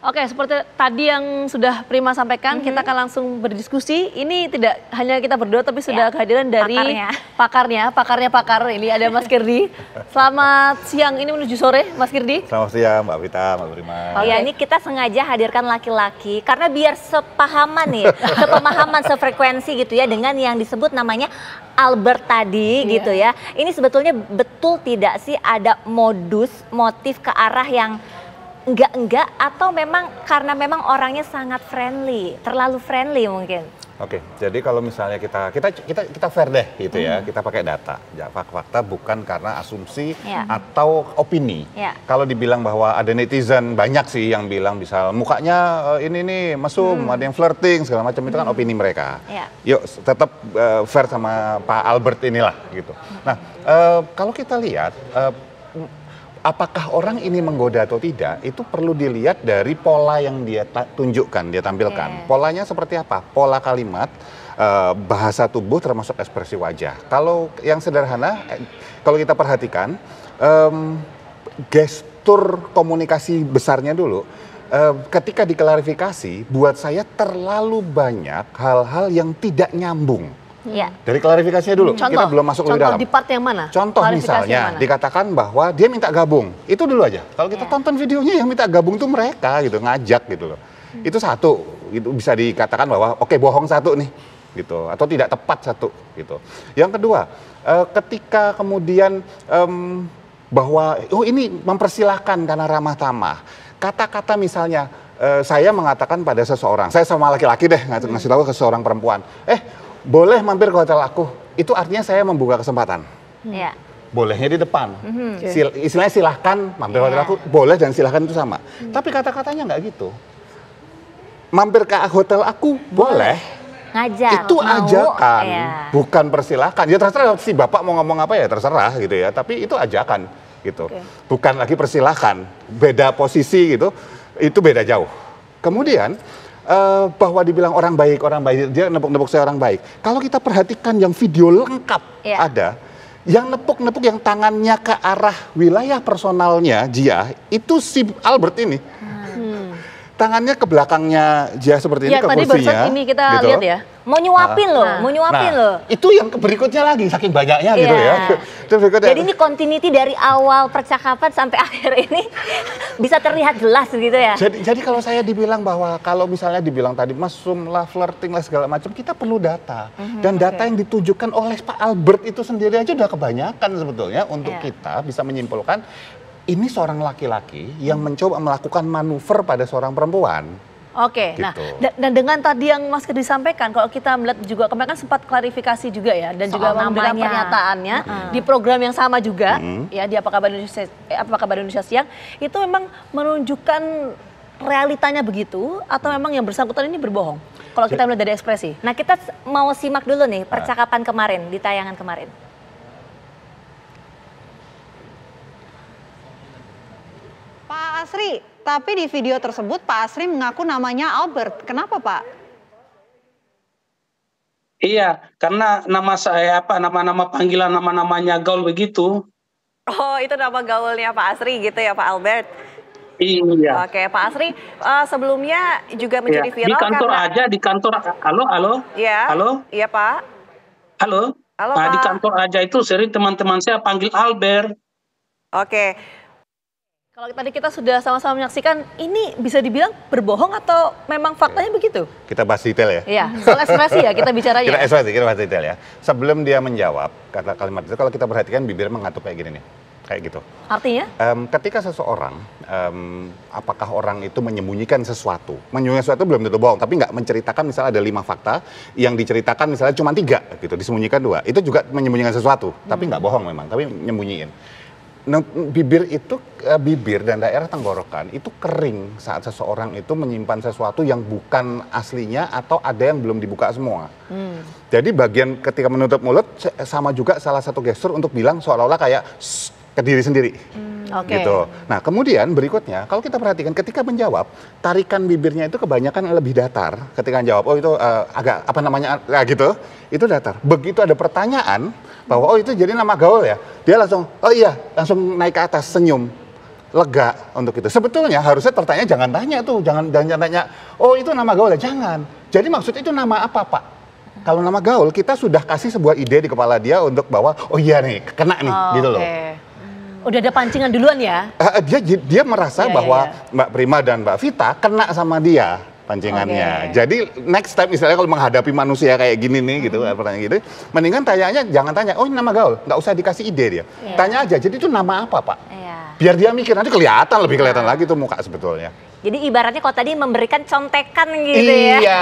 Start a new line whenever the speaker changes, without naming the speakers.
Oke, seperti tadi yang sudah Prima sampaikan, kita akan langsung berdiskusi. Ini tidak hanya kita berdua, tapi sudah kehadiran dari pakarnya pakar. Ini ada Mas Kirdi. Selamat siang, ini menuju sore, Mas Kirdi.
Selamat siang, Mbak Vita, Mbak Prima.
Oh ya, ini kita sengaja hadirkan laki-laki karena biar sepahaman nih, sepemahaman, sefrekuensi gitu ya dengan yang disebut namanya Albert tadi gitu ya. Ini sebetulnya betul tidak sih ada motif ke arah yang enggak atau memang karena memang orangnya sangat friendly, terlalu friendly mungkin.
Oke, jadi kalau misalnya kita fair deh gitu ya, kita pakai data, ya, fakta bukan karena asumsi atau opini. Kalau dibilang bahwa ada netizen banyak sih yang bilang misal mukanya ini nih mesum, ada yang flirting segala macam, itu kan opini mereka. Yuk tetap fair sama Pak Albert inilah gitu. Nah kalau kita lihat apakah orang ini menggoda atau tidak, itu perlu dilihat dari pola yang dia tunjukkan, dia tampilkan. Polanya seperti apa? Pola kalimat, bahasa tubuh termasuk ekspresi wajah. Kalau yang sederhana, kalau kita perhatikan, gestur komunikasi besarnya dulu, ketika diklarifikasi, buat saya terlalu banyak hal-hal yang tidak nyambung. Dari klarifikasinya dulu, kita belum masuk lebih dalam.
Contoh di part yang mana?
Contoh misalnya dikatakan bahwa dia minta gabung, itu dulu aja. Kalau kita tonton videonya yang minta gabung tuh mereka gitu, ngajak gitu loh. Itu satu, itu bisa dikatakan bahwa oke, bohong satu nih, gitu, atau tidak tepat satu, gitu. Yang kedua, ketika kemudian bahwa ini mempersilahkan karena ramah tamah. Kata-kata misalnya saya mengatakan pada seseorang, saya sama laki-laki deh ngasih tahu ke seorang perempuan, boleh mampir ke hotel aku, itu artinya saya membuka kesempatan. Bolehnya di depan, istilahnya silahkan mampir ke hotel aku, boleh dan silahkan itu sama. Tapi kata-katanya nggak gitu. Mampir ke hotel aku, boleh.
Ngajak,
itu ajakan, bukan persilahkan. Ya terserah si bapak mau ngomong apa ya terserah gitu ya, tapi itu ajakan gitu. Bukan lagi persilahkan, beda posisi gitu, itu beda jauh. Kemudian, bahwa dibilang orang baik, dia nepuk-nepuk saya orang baik. Kalau kita perhatikan yang video lengkap ada, yang nepuk-nepuk yang tangannya ke arah wilayah personalnya Jia, itu si Albert ini. Tangannya ke belakangnya Jia seperti ini, ke
tadi
kursinya.
Ini kita
gitu.
lihat ya.
Mau nyuapin loh,
Itu yang berikutnya lagi, saking banyaknya gitu ya.
Jadi ini continuity dari awal percakapan sampai akhir ini bisa terlihat jelas gitu ya.
Jadi kalau saya dibilang bahwa kalau misalnya dibilang tadi mesum lah, flirting lah segala macam, kita perlu data. Dan data yang ditujukan oleh Pak Albert itu sendiri aja udah kebanyakan sebetulnya untuk kita bisa menyimpulkan ini seorang laki-laki yang mencoba melakukan manuver pada seorang perempuan.
Oke,
gitu.
Nah dan dengan tadi yang Mas Kirdi sampaikan, kalau kita melihat juga kemarin kan sempat klarifikasi juga ya, dan juga memberikan pernyataannya di program yang sama juga, ya di Apa Kabar Indonesia Siang, itu memang menunjukkan realitanya begitu, atau memang yang bersangkutan ini berbohong? Kalau kita melihat dari ekspresi.
Nah kita mau simak dulu nih percakapan kemarin, di tayangan kemarin.
Pak Asri, tapi di video tersebut Pak Asri mengaku namanya Albert. Kenapa Pak?
Iya, karena nama saya nama-nama panggilan nama-namanya gaul begitu.
Oh, itu nama gaulnya Pak Asri gitu ya Pak Albert?
Iya.
Oke, Pak Asri, sebelumnya juga menjadi viral
di kantor
karena...
aja, di kantor. Halo?
Iya.
Halo?
Iya Pak.
Halo?
Halo
Pak. Di
Pak.
kantor aja itu sering teman-teman saya panggil Albert.
Oke.
Kalau tadi kita sudah sama-sama menyaksikan, ini bisa dibilang berbohong atau memang faktanya begitu?
Kita bahas detail ya.
Iya, soal ekspresi ya kita bicaranya.
Kita bahas detail ya. Sebelum dia menjawab kata kalimat itu, kalau kita perhatikan bibirnya mengatup kayak gini nih. Kayak gitu.
Artinya?
Ketika seseorang, apakah orang itu menyembunyikan sesuatu? Menyembunyikan sesuatu belum tentu bohong, tapi nggak menceritakan misalnya ada 5 fakta, yang diceritakan misalnya cuma 3 gitu, disembunyikan 2. Itu juga menyembunyikan sesuatu, tapi nggak bohong memang, tapi nyembunyiin. Nah, bibir dan daerah tenggorokan itu kering saat seseorang itu menyimpan sesuatu yang bukan aslinya atau ada yang belum dibuka semua. Jadi bagian ketika menutup mulut sama juga salah satu gestur untuk bilang seolah-olah kayak ke diri sendiri. Gitu. Nah kemudian berikutnya kalau kita perhatikan ketika menjawab tarikan bibirnya itu kebanyakan lebih datar ketika menjawab. Oh itu agak apa namanya gitu, itu datar. Begitu ada pertanyaan bahwa oh itu jadi nama gaul ya, dia langsung oh iya langsung naik ke atas senyum. lega untuk itu. Sebetulnya harusnya tertanya jangan tanya tuh, jangan tanya, oh itu nama gaul ya, jangan. Jadi maksudnya itu nama apa Pak? Kalau nama gaul kita sudah kasih sebuah ide di kepala dia untuk bahwa oh iya nih kena nih gitu loh.
Udah ada pancingan duluan ya?
Dia merasa bahwa Mbak Prima dan Mbak Vita kena sama dia pancingannya. Jadi next time misalnya kalau menghadapi manusia kayak gini nih gitu, pertanyaan gitu, mendingan tanyanya jangan tanya, oh ini nama gaul, nggak usah dikasih ide dia. Tanya aja, jadi itu nama apa Pak? Biar dia mikir, nanti lebih kelihatan lagi tuh muka sebetulnya.
Jadi ibaratnya kalau tadi memberikan contekan gitu ya.
Iya.